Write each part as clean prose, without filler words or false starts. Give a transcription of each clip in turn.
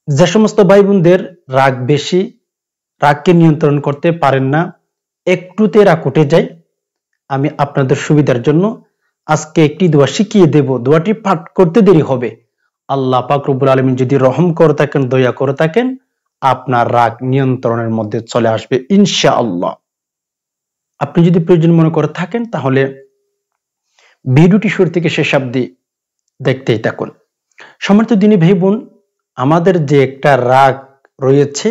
যে সমস্ত ভাই বোনদের রাগ বেশি, রাগকে নিয়ন্ত্রণ করতে পারেন না, একটুতে রাগ উঠে যায়, আমি আপনাদের সুবিধার জন্য আজকে একটি দোয়া শিখিয়ে দেব। দোয়াটি পাঠ করতে দেরি হবে। আল্লাহ পাক রব্বুল আলামিন যদি রহম করে থাকেন, দয়া করে থাকেন, আপনার রাগ নিয়ন্ত্রণের মধ্যে চলে আসবে ইনশাআল্লাহ। আপনি যদি প্রয়োজন মনে করে থাকেন তাহলে ভিডিওটি শুরু থেকে শেষ অবধি দেখতেই থাকুন। সম্মানিত দিনী ভাই বোন, আমাদের যে একটা রাগ রয়েছে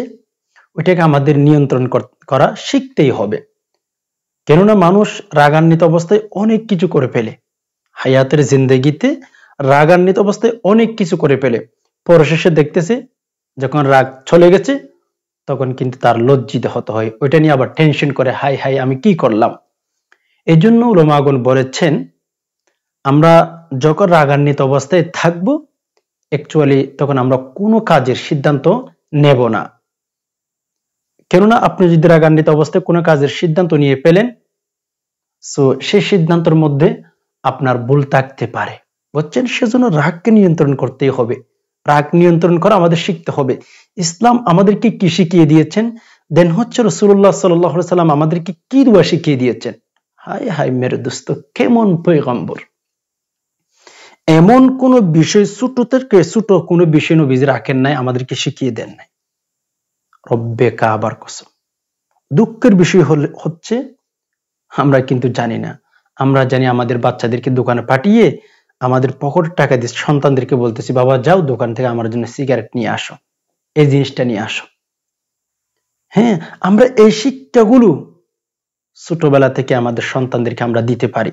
ওইটাকে আমাদের নিয়ন্ত্রণ করা শিখতেই হবে। কেননা মানুষ রাগান্বিত অবস্থায় অনেক কিছু করে ফেলে, হায়াতের জিন্দেগিতে রাগান্বিত অবস্থায় অনেক কিছু করে ফেলে, পরশেষে দেখতেছে যখন রাগ চলে গেছে তখন কিন্তু তার লজ্জিত হতে হয়, ওইটা নিয়ে আবার টেনশন করে, হাই হাই আমি কি করলাম। এই জন্য উলামাগণ বলেছেন আমরা যখন রাগান্বিত অবস্থায় থাকবো অ্যাকচুয়ালি তখন আমরা কোনো কাজের সিদ্ধান্ত নেব না। কেননা আপনি যদি রাগান্বিত অবস্থায় কোনো কাজের সিদ্ধান্ত নিয়ে ফেলেন, সো সেই সিদ্ধান্তের মধ্যে আপনার ভুল থাকতে পারে, বুঝছেন? সেজন্য রাগকে নিয়ন্ত্রণ করতেই হবে। রাগ নিয়ন্ত্রণ করা আমাদের শিখতে হবে। ইসলাম আমাদেরকে কি শিখিয়ে দিয়েছেন, দেন হচ্ছে রাসূলুল্লাহ সাল্লাল্লাহু আলাইহি সাল্লাম আমাদেরকে কি দোয়া শিখিয়ে দিয়েছেন। হায় হায় মেরে দোস্ত, কেমন পয়গম্বর! এমন কোন বিষয় ছোট থেকে ছোট কোন বিষয় নবীজি রাখেন নাই, আমাদেরকে শিখিয়ে দেন নাই। রব্বে কাবার কসম। দুঃখের বিষয় হচ্ছে আমরা কিন্তু জানি না। আমরা জানি আমাদের বাচ্চাদেরকে দোকানে পাঠিয়ে আমাদের পকেট টাকা দিয়ে সন্তানদেরকে বলতেছি, বাবা যাও দোকান থেকে আমার জন্য সিগারেট নিয়ে আসো, এই জিনিসটা নিয়ে আসো। হ্যাঁ, আমরা এই শিক্ষাগুলো ছোটবেলা থেকে আমাদের সন্তানদেরকে আমরা দিতে পারি,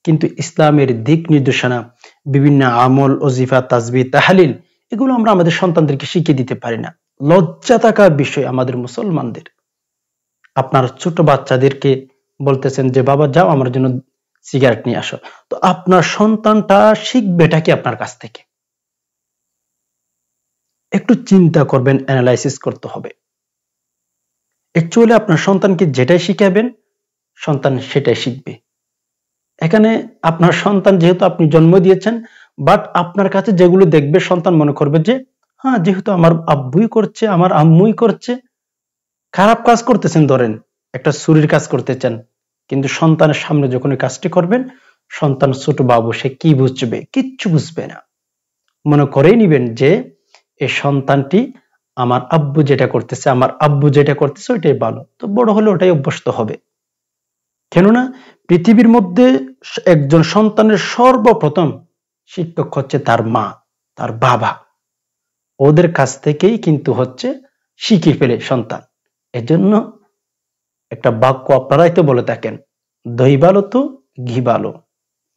কিন্তু ইসলামের দিক নির্দেশনা, বিভিন্ন আমল, ওজিফা, তাসবিহ, তাহলিল, এগুলো আমরা আমাদের সন্তানদেরকে শিখিয়ে দিতে পারি না। লজ্জা থাকার বিষয় আমাদের মুসলমানদের। আপনার ছোট বাচ্চাদেরকে বলতেছেন যে বাবা যাও আমার জন্য সিগারেট নিয়ে আসো, তো আপনার সন্তানটা শিখবেটা কি আপনার কাছ থেকে? একটু চিন্তা করবেন, অ্যানালাইসিস করতে হবে। অ্যাকচুয়ালি আপনার সন্তানকে যেটাই শিখাবেন সন্তান সেটাই শিখবে। এখানে আপনার সন্তান যেহেতু আপনি জন্ম দিয়েছেন, বাট আপনার কাছে যেগুলো দেখবে সন্তান মনে করবে যে হ্যাঁ যেহেতু আমার আব্বুই করছে, আমার আম্মুই করছে। খারাপ কাজ করতেছেন, ধরেন একটা চুরির কাজ করতেছেন, কিন্তু সন্তানের সামনে যখন এই কাজটি করবেন সন্তান ছোট বাবু, সে কি বুঝবে? কিচ্ছু বুঝবে না, মনে করেই নিবেন যে এই সন্তানটি আমার আব্বু যেটা করতেছে, আমার আব্বু যেটা করতেছে ওইটাই ভালো, তো বড় হলে ওটাই অভ্যস্ত হবে। কেননা পৃথিবীর মধ্যে একজন সন্তানের সর্বপ্রথম শিক্ষক হচ্ছে তার মা, তার বাবা। ওদের কাছ থেকেই কিন্তু হচ্ছে শিখে ফেলে সন্তান। এজন্য একটা বাক্য আপনারাই তো বলে থাকেন, দই ভালো তো ঘি ভালো,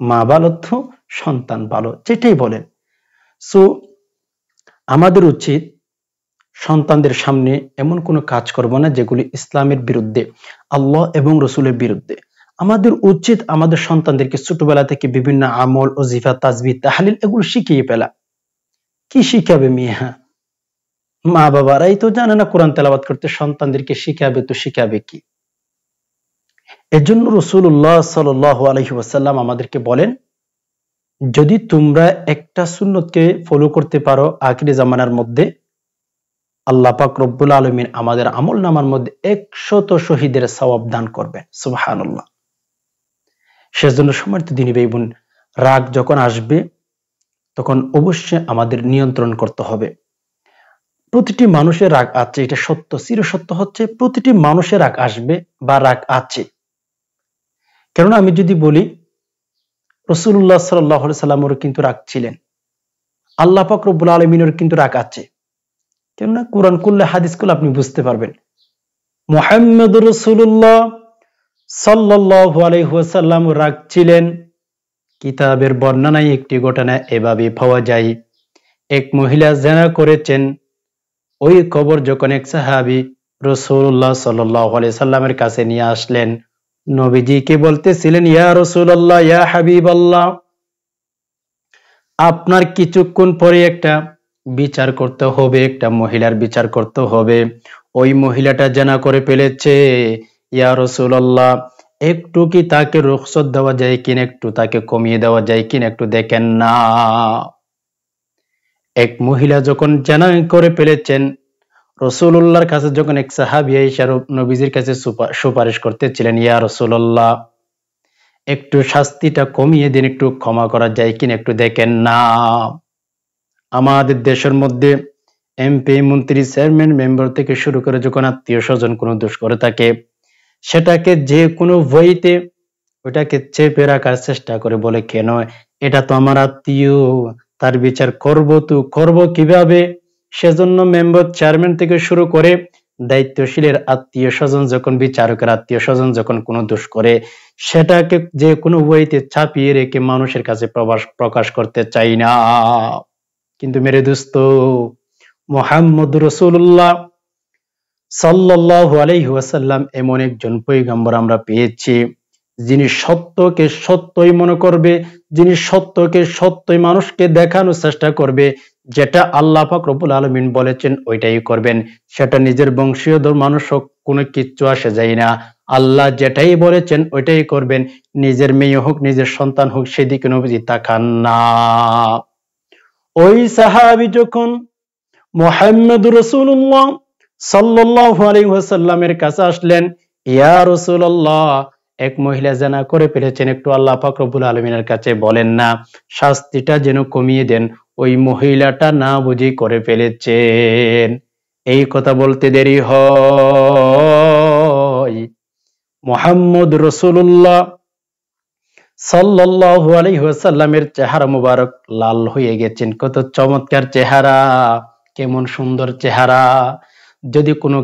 মা ভালো তো সন্তান ভালো, যেটাই বলেন। সো আমাদের উচিত সন্তানদের সামনে এমন কোনো কাজ করব না যেগুলি ইসলামের বিরুদ্ধে, আল্লাহ এবং রসুলের বিরুদ্ধে। আমাদের উচিত আমাদের সন্তানদেরকে ছোটবেলা থেকে বিভিন্ন আমল, ওজিফা, তাসবিহ, তাহলিল এগুলো শিখিয়ে ফেলা। কি শিখাবে মিয়া? মা বাবারাই তো জানে না কোরআন তেলাওয়াত করতে, সন্তানদেরকে শিখাবে তো শিখাবে কি? এজন্য রাসূলুল্লাহ সাল্লাল্লাহু আলাইহি ওয়াসাল্লাম আমাদেরকে বলেন, যদি তোমরা একটা সুন্নতকে ফলো করতে পারো আখিরি জামানার মধ্যে, আল্লাহ পাক রব্বুল আলামিন আমাদের আমলনামার মধ্যে 100 শহীদের সওয়াব দান করবেন। সুবহানাল্লাহ। সেজন্য সম্মানিত দিনী ভাই বোন, রাগ যখন আসবে তখন অবশ্যই আমাদের নিয়ন্ত্রণ করতে হবে। প্রতিটি মানুষের রাগ আছে, এটা সত্য, চিরসত্য হচ্ছে প্রতিটি মানুষের রাগ আসবে বা রাগ আছে। কেননা আমি যদি বলি রাসূলুল্লাহ সাল্লাল্লাহু আলাইহি সাল্লামেরও কিন্তু রাগ ছিলেন, আল্লাহ পাক রব্বুল আলামিনের কিন্তু রাগ আছে। কেননা কোরআন কুল্লে হাদিস কুল্লে আপনি বুঝতে পারবেন। মুহাম্মদুর রাসূলুল্লাহ সাল্লাল্লাহু আলাইহি ওয়াসাল্লাম রাগ ছিলেন। কিতাবের বর্ণনায় একটি ঘটনা এভাবে পাওয়া যায়, এক মহিলা জিনা করেছেন। ওই খবর যখন এক সাহাবী রাসূলুল্লাহ সাল্লাল্লাহু আলাইহি সাল্লামের কাছে নিয়ে আসলেন, নবীজিকে বলতেছিলেন, ইয়া রাসূলুল্লাহ, ইয়া হাবিবাল্লাহ, আপনার কিছুক্ষণ পরে একটা বিচার করতে হবে, একটা মহিলার বিচার করতে হবে। ওই মহিলাটা জিনা করে ফেলেছে, ইয়া রাসূলুল্লাহ, একটু কি তাকে রুখসত দেওয়া যায় কিনা, একটু তাকে কমিয়ে দেওয়া যায় কিনা, একটু দেখেন না। এক মহিলা যখন জানা করে ফেলেছেন, রাসূলুল্লাহর কাছে যখন এক সাহাবী এসে নবীজির কাছে সুপারিশ করতেছিলেন, ইয়া রাসূলুল্লাহ, একটু শাস্তিটা কমিয়ে দিন, একটু ক্ষমা করা যায় কিনা একটু দেখেন না। আমাদের দেশের মধ্যে এমপি, মন্ত্রী, চেয়ারম্যান, মেম্বার থেকে শুরু করে যখন আত্মীয় স্বজন কোনো দোষ করে থাকে, সেটাকে যে কোনো বইতে ওটাকে চেপে রাখার চেষ্টা করে, বলে কেন, এটা তো আমার আত্মীয়, তার বিচার করব কিভাবে। সেজন্য মেম্বার, চেয়ারম্যান থেকে শুরু করে দায়িত্বশীলের আত্মীয় স্বজন যখন, বিচারকের আত্মীয় স্বজন যখন কোনো দোষ করে, সেটাকে যে কোনো বইতে চাপিয়ে রেখে মানুষের কাছে প্রকাশ করতে চাই না। কিন্তু মেরে দোস্ত, মুহাম্মদ রাসূলুল্লাহ সাল্লাল্লাহু আলাইহি ওয়াসাল্লাম এমন একজন পয়গম্বর আমরা পেয়েছি, যিনি সত্যকে সত্যই মনে করবে, যিনি সত্যকে সত্যই মানুষকে দেখানোর চেষ্টা করবে। যেটা আল্লাহ পাক রব্বুল আলামিন বলেছেন ওইটাই করবেন, সেটা নিজের বংশীয়দের মানুষ হোক, কোনো কিচ্ছু আসে যায় না। আল্লাহ যেটাই বলেছেন ওইটাই করবেন, নিজের মেয়ে হোক, নিজের সন্তান হোক, সেদিকে নবীজি তাকান না। ওই সাহাবী যখন মুহাম্মদ রাসূলুল্লাহ সাল্লাল্লাহু আলাইহি ওয়াসাল্লামের কাছে আসলেন, ইয়া রাসূলুল্লাহ, এক মহিলা জিনা করে ফেলেছেন, একটু আল্লাহ পাক রব্বুল আলামিনের কাছে বলেন না, শাস্তিটা যেন কমিয়ে দেন, ওই মহিলাটা না বুঝি করে ফেলেছেন। এই কথা বলতে দেরি হয়, মুহাম্মদ রাসূলুল্লাহ সাল্লাল্লাহু আলাইহি ওয়াসাল্লামের চেহারা মুবারক লাল হয়ে গেছেন। কত চমৎকার চেহারা, কেমন সুন্দর চেহারা। যদি কোনো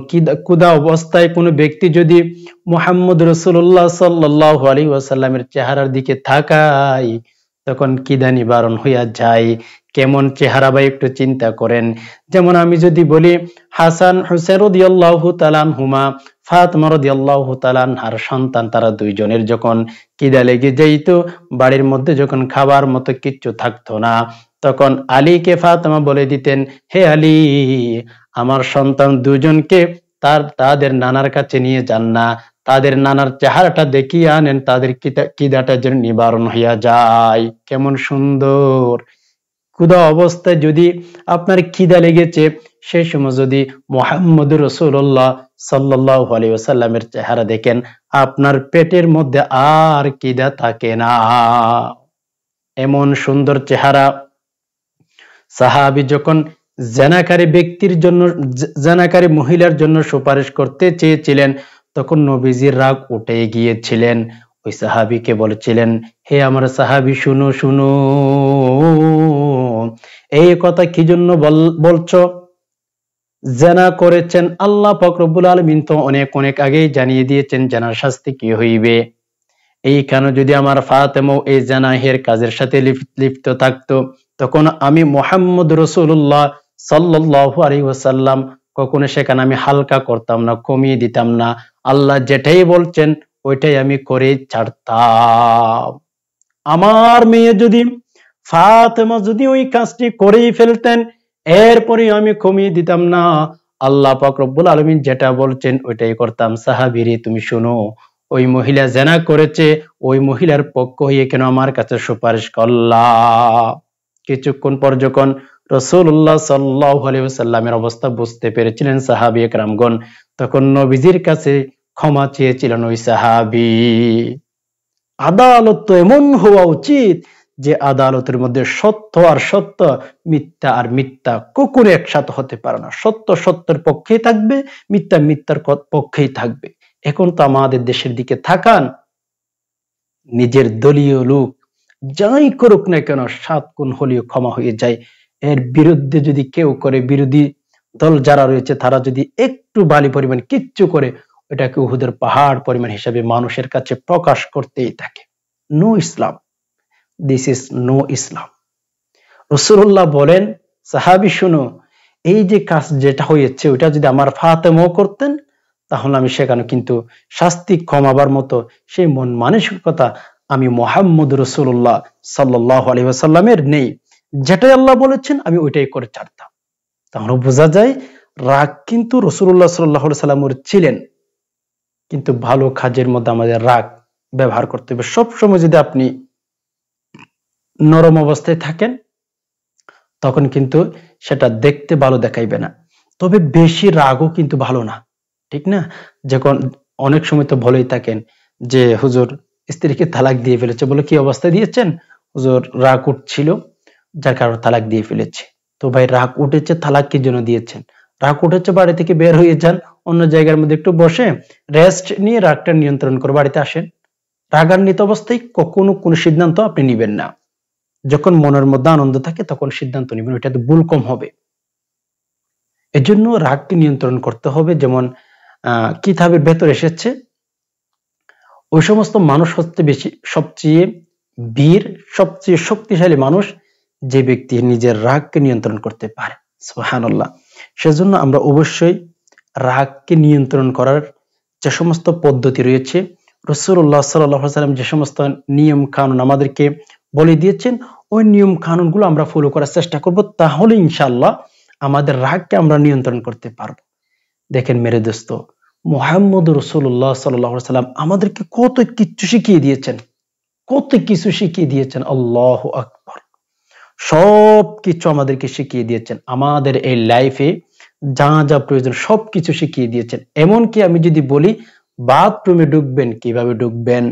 কুদা অবস্থায় কোনো ব্যক্তি যদি মুহাম্মদ রাসূলুল্লাহ সাল্লাল্লাহু আলাইহি ওয়াসাল্লামের চেহারার দিকে তাকায়, তখন কিদা নিবারণ হইয়া যায়। কেমন চেহারা ভাই একটু চিন্তা করেন। যেমন আমি যদি বলি, হাসান হুসাইন রাদিয়াল্লাহু তাআলা আনহুমা, ফাতেমা রাদিয়াল্লাহু তাআলা আনহার সন্তান, তারা দুইজনের যখন কিদা লেগে যাইত, বাড়ির মধ্যে যখন খাবার মতো কিচ্ছু থাকতো না, তখন আলীকে ফাতেমা বলে দিতেন, হে আলী, আমার সন্তান দুজনকে তাদের নানার কাছে নিয়ে যান না, তাদের নানার চেহারাটা দেখিয়ে আনেন, তাদের কিদাটা যেন নিবারণ হইয়া যায়। কেমন সুন্দর। ক্ষুধা অবস্থায় যদি আপনার খিদা লেগেছে, সেই সময় যদি মুহাম্মদ রাসূলুল্লাহ সাল্লাল্লাহু আলাইহি ওয়াসাল্লামের চেহারা দেখেন, আপনার পেটের মধ্যে আর খিদা থাকে না। এমন সুন্দর চেহারা। সাহাবী যখন জানাকারী ব্যক্তির জন্য, জানাকারী মহিলার জন্য সুপারিশ করতে চেয়েছিলেন, তখন নবীজির রাগ উঠে গিয়েছিলেন। ওই সাহাবীকে বলেছিলেন, হে আমার সাহাবী, শুনো শুনো, এই কথা কি জন্য বলছো? জানা করেছেন, আল্লাহ পাক রব্বুল আলামিন তো অনেক অনেক আগেই জানিয়ে দিয়েছেন জানার শাস্তি কি হইবে। এইখানে যদি আমার ফাতেমা এই জানাহের কাজের সাথে লিপ্ত থাকতো, তখন আমি মুহাম্মদ রাসূলুল্লাহ সাল্লাল্লাহু আলাইহি ওয়াসাল্লাম কখনো সেখানে আমি হালকা করতাম না, কমিয়ে দিতাম না। আল্লাহ যেটাই বলছেন ওইটাই আমি করে ছাড়তাম। আমার মেয়ে যদি, ফাতেমা যদি ওই কাজটি করেই ফেলতেন, এরপরে আমি কমিয়ে দিতাম না। আল্লাহ পাক রব্বুল আলামিন যেটা বলছেন ওইটাই করতাম। সাহাবীরে, তুমি শোনো, ওই মহিলা জিনা করেছে, ওই মহিলার পক্ষ হয়ে কেন আমার কাছে সুপারিশ করলা? কিছুক্ষণ পর যখন রাসূলুল্লাহ সাল্লাল্লাহু আলাইহি ওয়াসাল্লামের অবস্থা বুঝতে পেরেছিলেন সাহাবী একরামগণ, তখন নবীজির কাছে ক্ষমা চেয়েছিলেন ওই সাহাবী। আদালত তো এমন হওয়া উচিত যে আদালতের মধ্যে সত্য আর সত্য, মিথ্যা আর মিথ্যা কখনো একসাথে হতে পারে না। সত্য সত্যের পক্ষেই থাকবে, মিথ্যা মিথ্যার পক্ষেই থাকবে। এখন তো আমাদের দেশের দিকে তাকান, নিজের দলীয় লোক যাই করুক না কেন 7 গুণ হলেও ক্ষমা হয়ে যায়। এর বিরুদ্ধে যদি কেউ করে, বিরোধী দল যারা রয়েছে তারা যদি একটু বালি পরিমাণ কিচ্ছু করে, ওটাকে উহুদের পাহাড় পরিমাণ হিসাবে মানুষের কাছে প্রকাশ করতেই থাকে। No Islam, this is no Islam. রাসূলুল্লাহ বলেন, সাহাবী শুনো, এই যে কাজ যেটা হয়েছে ওটা যদি আমার ফাতেমাও করতেন, তাহলে আমি সেখানে কিন্তু শাস্তি কমাবার মতো সেই মন মানসিকতা আমি মুহাম্মদ রাসূলুল্লাহ সাল্লাল্লাহু আলাইহি ওয়াসাল্লামের নেই। যেটাই আল্লাহ বলেছেন আমি ওইটাই করে ছাড়তাম। তাহলে বোঝা যায় রাগ কিন্তু রাসূলুল্লাহ সাল্লাল্লাহু আলাইহি ওয়াসাল্লামের ছিলেন, কিন্তু ভালো কাজের মধ্যে আমাদের রাগ ব্যবহার করতে হবে। সবসময় যদি আপনি নরম অবস্থায় থাকেন, তখন কিন্তু সেটা দেখতে ভালো দেখাইবে না। তবে বেশি রাগও কিন্তু ভালো না, ঠিক না? যখন অনেক সময় তো বলেই থাকেন যে হুজুর স্ত্রীকে তালাক দিয়ে ফেলেছে, বলে কি অবস্থায় দিয়েছেন? হুজুর রাগ উঠছিল, যার কারণে তালাক দিয়ে ফেলেছে। তো ভাই রাগ উঠেছে, তালাক কি জন্য দিয়েছেন? রাগ উঠেছে, বাড়ি থেকে বের হয়ে যান, অন্য জায়গার মধ্যে একটু বসে রেস্ট নিয়ে রাগটা নিয়ন্ত্রণ করে বাড়িতে আসেন। রাগান্বিত অবস্থায় কখনো কোনো সিদ্ধান্ত আপনি নিবেন না। যখন মনের মধ্যে আনন্দ থাকে তখন সিদ্ধান্ত নিবেন, ওইটাতে ভুল কম হবে। এজন্য রাগকে নিয়ন্ত্রণ করতে হবে। যেমন কিতাবের ভেতর এসেছে, ওই সমস্ত মানুষ হচ্ছে সবচেয়ে বীর, সবচেয়ে শক্তিশালী মানুষ যে ব্যক্তি নিজের রাগকে নিয়ন্ত্রণ করতে পারে। সুবহানাল্লাহ। সেজন্য আমরা অবশ্যই রাগকে নিয়ন্ত্রণ করার যে সমস্ত পদ্ধতি রয়েছে, রাসূলুল্লাহ সাল্লাল্লাহু আলাইহি ওয়াসাল্লাম যে সমস্ত নিয়ম কানুন আমাদেরকে বলে দিয়েছেন, ওই নিয়ম কানুনগুলো আমরা ফলো করার চেষ্টা করব, তাহলে ইনশাআল্লাহ আমাদের রাগকে আমরা নিয়ন্ত্রণ করতে পারবো। দেখেন মেরে দোস্ত, মুহাম্মদ রাসূলুল্লাহ সাল্লাল্লাহু আলাইহি ওয়াসাল্লাম আমাদেরকে কত কিছু শিখিয়ে দিয়েছেন, কত কিছু শিখিয়ে দিয়েছেন। আল্লাহু আকবার। সবকিছু আমাদেরকে শিখিয়ে দিয়েছেন। আমাদের এই লাইফে যা যা প্রয়োজন সবকিছু শিখিয়ে দিয়েছেন। এমনকি আমি যদি বলি, বাথরুমে ঢুকবেন কিভাবে ঢুকবেন,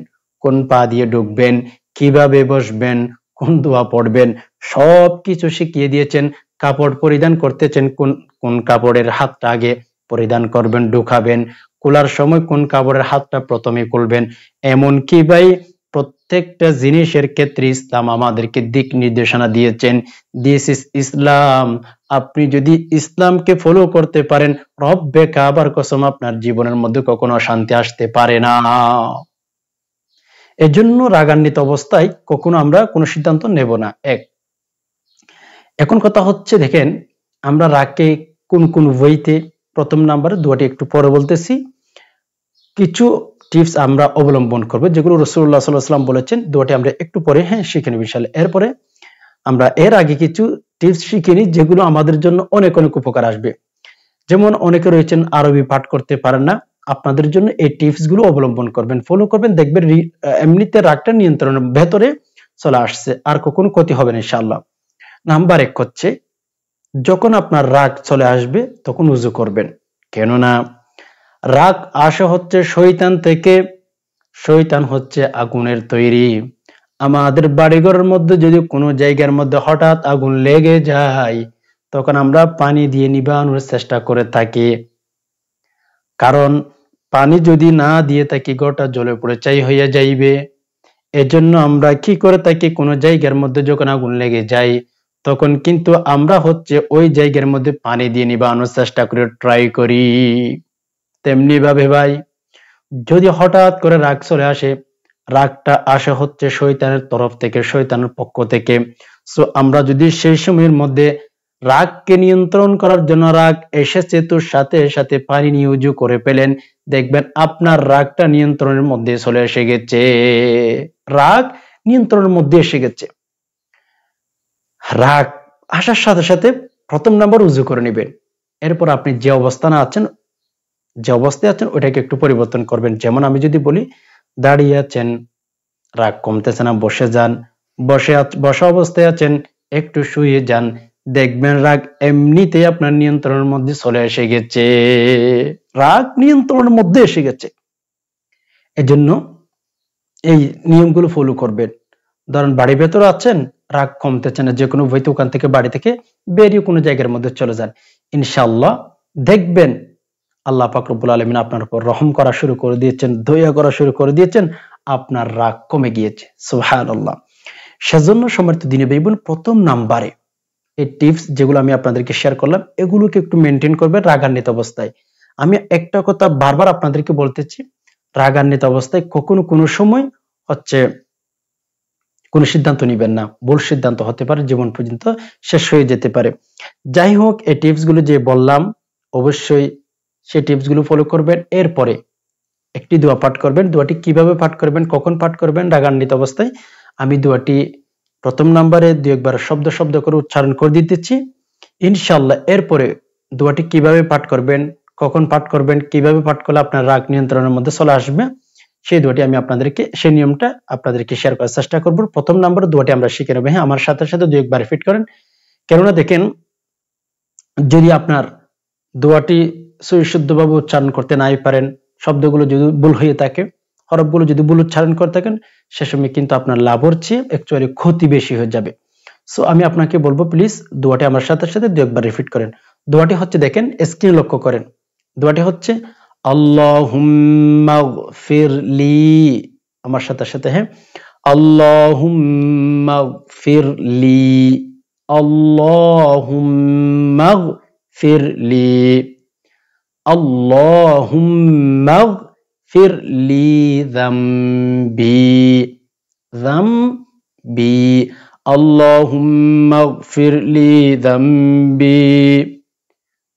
কোন পা দিয়ে ঢুকবেন, কিভাবে বসবেন, কোন দোয়া পড়বেন, সবকিছু শিখিয়ে দিয়েছেন। কাপড় পরিধান করতেছেন, কোন কোন কাপড়ের হাতটা আগে পরিধান করবেন, ঢুকাবেন, খোলার সময় কোন কাপড়ের হাতটা প্রথমে খুলবেন। এমনকি ভাই প্রত্যেকটা জিনিসের ক্ষেত্রে ইসলাম আমাদেরকে দিক নির্দেশনা দিয়েছেন। দিস ইজ ইসলাম। আপনি যদি ইসলামকে ফলো করতে পারেন, রব্বে কাবার কসম আপনার জীবনের মধ্যে কখনো অশান্তি আসতে পারে না। এজন্য রাগান্বিত অবস্থায় কখনো আমরা কোনো সিদ্ধান্ত নেব না। এখন কথা হচ্ছে, দেখেন আমরা রাগকে কোন কোন ওয়েতে, প্রথম নাম্বারে দুয়াটি একটু পরে বলতেছি, কিছু টিপস আমরা অবলম্বন করব যেগুলো রাসূলুল্লাহ সাল্লাল্লাহু আলাইহি ওয়াসাল্লাম বলেছেন। দুয়াটি আমরা একটু পরে শিখে নেব ইনশাআল্লাহ। এরপরে আমরা এর আগে কিছু টিপস শিখে নিই যেগুলো আমাদের জন্য অনেক অনেক উপকার আসবে। যেমন অনেকে রয়েছেন আরবি পাঠ করতে পারেন না, আপনাদের জন্য এই টিপস গুলো অবলম্বন করবেন, ফলো করবেন, দেখবেন এমনিতে রাগটা নিয়ন্ত্রণের ভেতরে চলে আসছে, আর কখনো ক্ষতি হবে না ইনশাআল্লাহ। নাম্বার 1 হচ্ছে, যখন আপনার রাগ চলে আসবে তখন ওযু করবেন। কেননা রাগ আসে হচ্ছে শয়তান থেকে। শয়তান হচ্ছে আগুনের তৈরি। আমাদের বাড়িঘরের মধ্যে যদি কোনো জায়গার মধ্যে হঠাৎ আগুন লেগে যায়, তখন আমরা পানি দিয়ে নিভানোর চেষ্টা করে থাকি। কারণ পানি যদি না দিয়ে থাকি গোটা জ্বলে পুড়ে ছাই হইয়া যাইবে। এজন্য আমরা কি করে থাকি, কোনো জায়গার মধ্যে যখন আগুন লেগে যায় তখন কিন্তু আমরা হচ্ছে ওই জায়গার মধ্যে পানি দিয়ে নিভানোর চেষ্টা করে ট্রাই করি। তেমনি ভাবে ভাই, যদি হঠাৎ করে রাগ চলে আসে, রাগটা আসে হচ্ছে শয়তানের তরফ থেকে, শয়তানের পক্ষ থেকে। সো আমরা যদি সেই সময়ের মধ্যে রাগকে নিয়ন্ত্রণ করার জন্য, রাগ এসেছে তো সাথে সাথে পানি নিয়ে উজু করে ফেলেন, দেখবেন আপনার রাগটা নিয়ন্ত্রণের মধ্যে চলে এসে গেছে। রাগ নিয়ন্ত্রণের মধ্যে এসে গেছে। রাগ আসার সাথে সাথে প্রথম নাম্বার উজু করে নেবেন। এরপর আপনি যে অবস্থায় আছেন ওটাকে একটু পরিবর্তন করবেন। যেমন আমি যদি বলি, দাঁড়িয়ে আছেন, রাগ কমতেছে না, বসে যান। বসা অবস্থায় আছেন, একটু শুয়ে যান, দেখবেন রাগ এমনিতেই আপনার নিয়ন্ত্রণের মধ্যে চলে এসে গেছে। রাগ নিয়ন্ত্রণের মধ্যে এসে গেছে। এজন্য এই নিয়মগুলো ফলো করবেন। ধরেন বাড়ির ভেতরে আছেন, রাগ কমতেছে না, যে কোনো বইতে ওখান থেকে বাড়ি থেকে বেরিয়ে কোনো জায়গার মধ্যে চলে যান। ইনশাআল্লাহ দেখবেন আল্লাহ পাক রব্বুল আলামিন আপনার উপর রহম করা শুরু করে দিয়েছেন, দয়া করা শুরু করে দিয়েছেন, আপনার রাগ কমে গিয়েছে। সুবহানাল্লাহ। সেজন্য সম্মানিত দিনী ভাই বোন, প্রথম নাম্বারে এই টিপস যেগুলো আমি আপনাদেরকে শেয়ার করলাম, এগুলোকে একটু মেনটেন করবেন রাগান্বিত অবস্থায়। আমি একটা কথা বারবার আপনাদেরকে বলতেছি, রাগান্বিত অবস্থায় কখনো কোনো সময় হচ্ছে কোনো সিদ্ধান্ত নিবেন না। ভুল সিদ্ধান্ত হতে পারে, জীবন পর্যন্ত শেষ হয়ে যেতে পারে। যাই হোক, এই টিপস গুলো যে বললাম, অবশ্যই সেই টিপস গুলো ফলো করবেন। এরপরে একটি দোয়া পাঠ করবেন। দোয়াটি কিভাবে পাঠ করবেন, কখন পাঠ করবেন? রাগান্বিত অবস্থায়। আমি দোয়াটি প্রথম নাম্বারে 2-1 শব্দ শব্দ করে উচ্চারণ করে দিতেছি ইনশাআল্লাহ। এরপরে দোয়াটি কিভাবে পাঠ করবেন, কখন পাঠ করবেন, কিভাবে পাঠ করলে আপনার রাগ নিয়ন্ত্রণের মধ্যে চলে আসবে, সেই দোয়াটি আমি আপনাদেরকে, সেই নিয়মটা আপনাদেরকে শেয়ার করার চেষ্টা করব। প্রথম নাম্বার দোয়াটি আমরা শিখে নেব। হ্যাঁ, আমার সাথে সাথে 2-1 রিপিট করেন। কেননা দেখেন, যদি আপনার দোয়াটি সুশুদ্ধভাবে উচ্চারণ করতে নাই পারেন, শব্দগুলো যদি ভুল হয়ে থাকে, হরফগুলো যদি ভুল উচ্চারণ করে থাকেন, সে সময় কিন্তু আপনার লাভের চেয়ে অ্যাকচুয়ালি ক্ষতি বেশি হয়ে যাবে। সো আমি আপনাকে বলবো, প্লিজ দোয়াটি আমার সাথে সাথে দু একবার রিপিট করেন। দোয়াটি হচ্ছে, দেখেন স্ক্রিন লক্ষ্য করেন, দোয়াটি হচ্ছে আল্লাহুম্মা গফিরলি, আমার সাথে সাথে, হ্যাঁ, আল্লাহুম্মা গফিরলি, আল্লাহুম্মা গফিরলি, আল্লাহুম্মা গফিরলি যামবি, যামবি, আল্লাহুম্মা গফিরলি যামবি,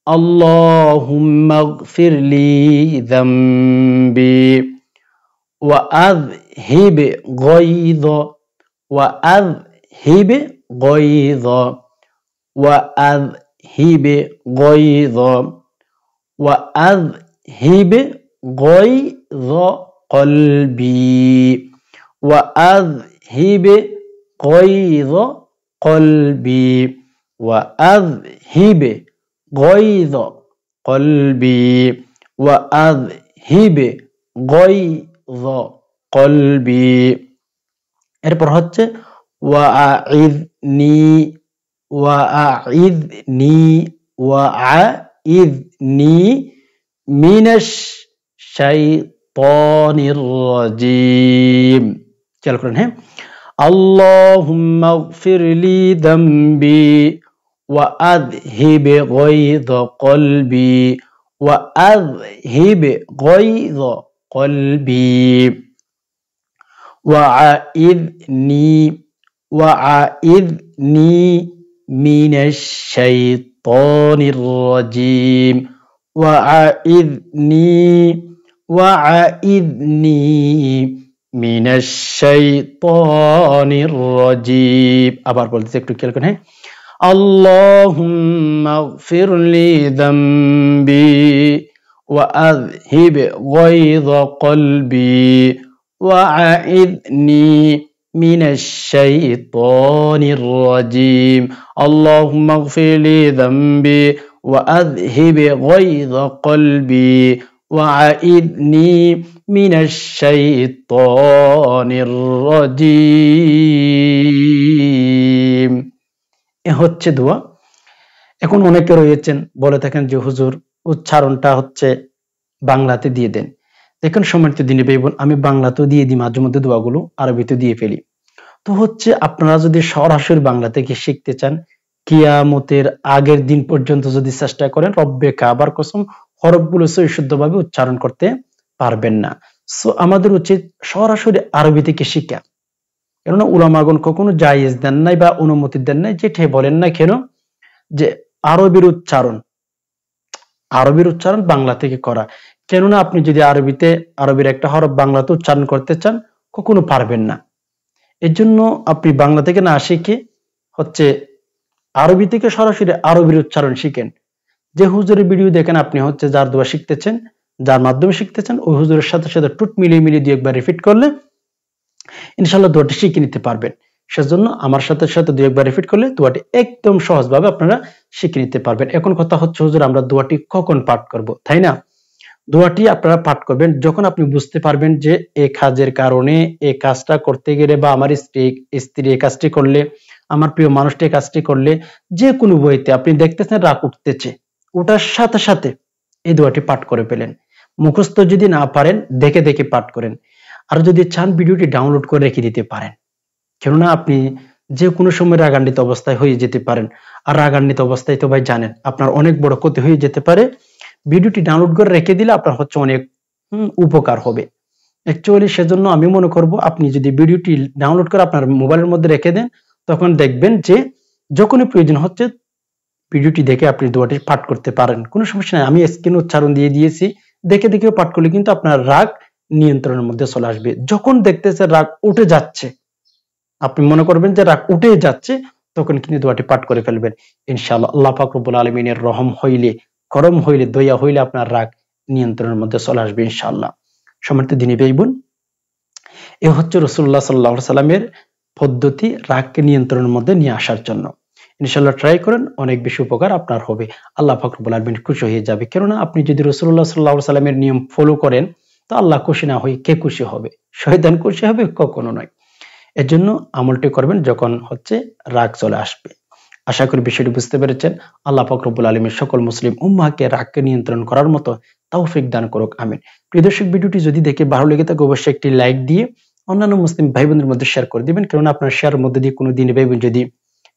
আল্লাহুম্মা গফিরলি যামবি, ওয়া আযহিব গায়য, ওয়া আযহিব গায়য, ওয়া আযহিব গায়য, ওয়া আযহিব গায়য কলবি, ওয়া আযহিব গায়য কলবি, ওয়া আযহিব গায়য কলবি, ওয়া আযহিব গায়য কলবি। এরপর হচ্ছে ওয়া আইযনি, ওয়া আইযনি, ওয়া আইযনি মিনাশ শাইতানির রাজিম। খেয়াল করেন, হ্যাঁ, আল্লাহুম্মা গফিরলি যামবি ওয়া আযহিব গায়য কলবি, ওয়া আযহিব গায়য কলবি, ওয়া আইযনি, ওয়া আইযনি মিনাশ শাইতানির রাজিম, ওয়া আইযনি, ওয়া আইযনি মিনাশ শাইতানির রাজিম। আবার বলতেছি, একটু খেয়াল করেন, হ্যাঁ, আল্লাহুম্মা গফিরলি যামবি ওয়া আযহিব গায়য কলবি, ওয়া আইযনি মিনাশ শাইতানির রাজিম, আল্লাহুম্মা গফিরলি যামবি ওয়া আযহিব গায়য কলবি, ওয়া আইযনি মিনাশ শাইতানির রাজিম। এ হচ্ছে দোয়া। এখন অনেকে রয়েছেন বলে থাকেন যে হুজুর উচ্চারণটা হচ্ছে বাংলাতে দিয়ে দেন। দেখুন সম্মানিত দিনী ভাই বোন, আমি বাংলাতেও দিয়ে দিই মাঝে মধ্যে দোয়াগুলো, আরবিতে দিয়ে ফেলি। তো হচ্ছে আপনারা যদি সরাসরি বাংলা থেকে শিখতে চান, কিয়ামতের আগের দিন পর্যন্ত যদি চেষ্টা করেন, রব্বে কাবার কসম হরফগুলো শুদ্ধভাবে উচ্চারণ করতে পারবেন না। সো আমাদের উচিত সরাসরি আরবি থেকে শিখা। কেননা উলামাগণ কখনো জায়েজ দেন নাই বা অনুমতি দেন নাই, যেটাই বলেন না কেন, যে আরবির উচ্চারণ বাংলা থেকে করা। কেননা আপনি যদি আরবির একটা হরফ বাংলাতে উচ্চারণ করতে চান, কখনো পারবেন না। এর জন্য আপনি বাংলা থেকে না শিখে হচ্ছে আরবি থেকে সরাসরি আরবির উচ্চারণ শিখেন। যে হুজুরের ভিডিও দেখেন, আপনি হচ্ছে যার দোয়া শিখতেছেন, যার মাধ্যমে শিখতেছেন, ওই হুজুরের সাথে সাথে টুট মিলিয়ে মিলিয়ে দিয়ে একবার রিপিট করলে ইনশাআল্লাহ দোয়াটি শিখে নিতে পারবেন। সেজন্য আমার সাথে সাথে দুই একবার রিপিট করলে দোয়াটি একদম সহজভাবে আপনারা শিখে নিতে পারবেন। এখন কথা হচ্ছে হুজুর আমরা দোয়াটি কখন পাঠ করব, তাই না? দোয়াটি আপনারা পাঠ করবেন যখন আপনি বুঝতে পারবেন যে এই কাজের কারণে, এই কাজটা করতে গেলে, বা আমার স্ত্রী এই কাজটি করলে, আমার প্রিয় মানুষটি এই কাজটি করলে, যে কোনো বইতে আপনি দেখতেছেন রাগ উঠতেছে, ওটার সাথে সাথে এই দোয়াটি পাঠ করে ফেলেন। মুখস্থ যদি না পারেন, দেখে দেখে পাঠ করেন। আর যদি চান ভিডিওটি ডাউনলোড করে রেখে দিতে পারেন। কেননা আপনি যে কোনো সময় রাগান্বিত অবস্থায় হয়ে যেতে পারেন, আর রাগান্বিত অবস্থায় তো ভাই জানেন আপনার অনেক বড় ক্ষতি হয়ে যেতে পারে। ভিডিওটি ডাউনলোড করে রেখে দিলে আপনার হচ্ছে অনেক উপকার হবে অ্যাকচুয়ালি। সেজন্য আমি মনে করব আপনি যদি ভিডিওটি ডাউনলোড করে আপনার মোবাইলের মধ্যে রেখে দেন, তখন দেখবেন যে যখনই প্রয়োজন হচ্ছে ভিডিওটি দেখে আপনি দোয়াটি পাঠ করতে পারেন, কোনো সমস্যা নাই। আমি স্ক্রিন উচ্চারণ দিয়ে দিয়েছি, দেখে দেখেও পাঠ করলে কিন্তু আপনার রাগ নিয়ন্ত্রণের মধ্যে চলে আসবে। যখন দেখতেছে রাগ উঠে যাচ্ছে, আপনি মনে করবেন যে রাগ উঠে যাচ্ছে, তখন কিন্তু দোয়াটি পাঠ করে ফেলবেন ইনশাআল্লাহ। আল্লাহ পাক রব্বুল আলামিনের রহম হইলে, করম হইলে, দয়া হইলে আপনার রাগ নিয়ন্ত্রণের মধ্যে চলে আসবে ইনশাআল্লাহ। সম্মানিত দিনী ভাই বোন, এ হচ্ছে রাসূলুল্লাহ সাল্লাল্লাহু আলাইহি সাল্লামের পদ্ধতি রাগকে নিয়ন্ত্রণের মধ্যে নিয়ে আসার জন্য। ইনশাআল্লাহ ট্রাই করেন, অনেক বেশি উপকার আপনার হবে। আল্লাহ পাক রব্বুল আলামিন খুশি হয়ে যাবে। কেননা আপনি যদি রাসূলুল্লাহ সাল্লাল্লাহু আলাইহি সাল্লামের নিয়ম ফলো করেন, তো আল্লাহ খুশি না হয়ে কে খুশি হবে? শয়তান খুশি হবে? কখনো নয়। এজন্য আমলটি করবেন যখন রাগ চলে আসবে। আশা করি বিষয়টি বুঝতে পেরেছেন। আল্লাহ পাক রব্বুল আলামিন সকল মুসলিম উম্মাহকে রাগকে নিয়ন্ত্রণ করার মতো তৌফিক দান করুক, আমিন। প্রিয় দর্শক, ভিডিওটি যদি দেখে ভালো লেগে থাকে অবশ্যই একটি লাইক দিয়ে অন্যান্য মুসলিম ভাই বোনদের মধ্যে শেয়ার করে দিবেন। কেননা আপনার শেয়ারের মধ্যে দিয়ে কোনো দিনে ভাই বোন যদি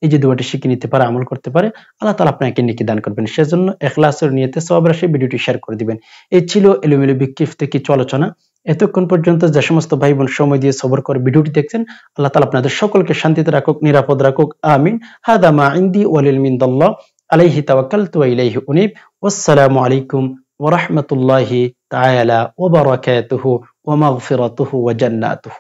এই যে দোয়াটি শিখে নিতে পারে, আমল করতে পারে, আল্লাহ তাআলা আপনাকে নেকি দান করবেন। সেজন্য ইখলাসের নিয়তে সওয়াব রাশি ভিডিওটি শেয়ার করে দিবেন। এই ছিল এলোমেলো বিক্ষিপ্ত কিছু আলোচনা। এতক্ষণ পর্যন্ত যে সমস্ত ভাই বোন সময় দিয়ে সবর করে ভিডিওটি দেখছেন, আল্লাহ তাআলা আপনাদের সকলকে শান্তিতে রাখুক, নিরাপদ রাখুক, আমিন। হাদা মা ইনদি ওয়াল ইলমু ইনদাল্লাহ, আলাইহি তাওয়াক্কালতু ওয়া ইলাইহি উনীব। ওয়াসসালামু আলাইকুম ওয়া রাহমাতুল্লাহি তাআলা ওয়া বারাকাতুহু ওয়া মাগফিরাতুহু ওয়া জান্নাতুহু।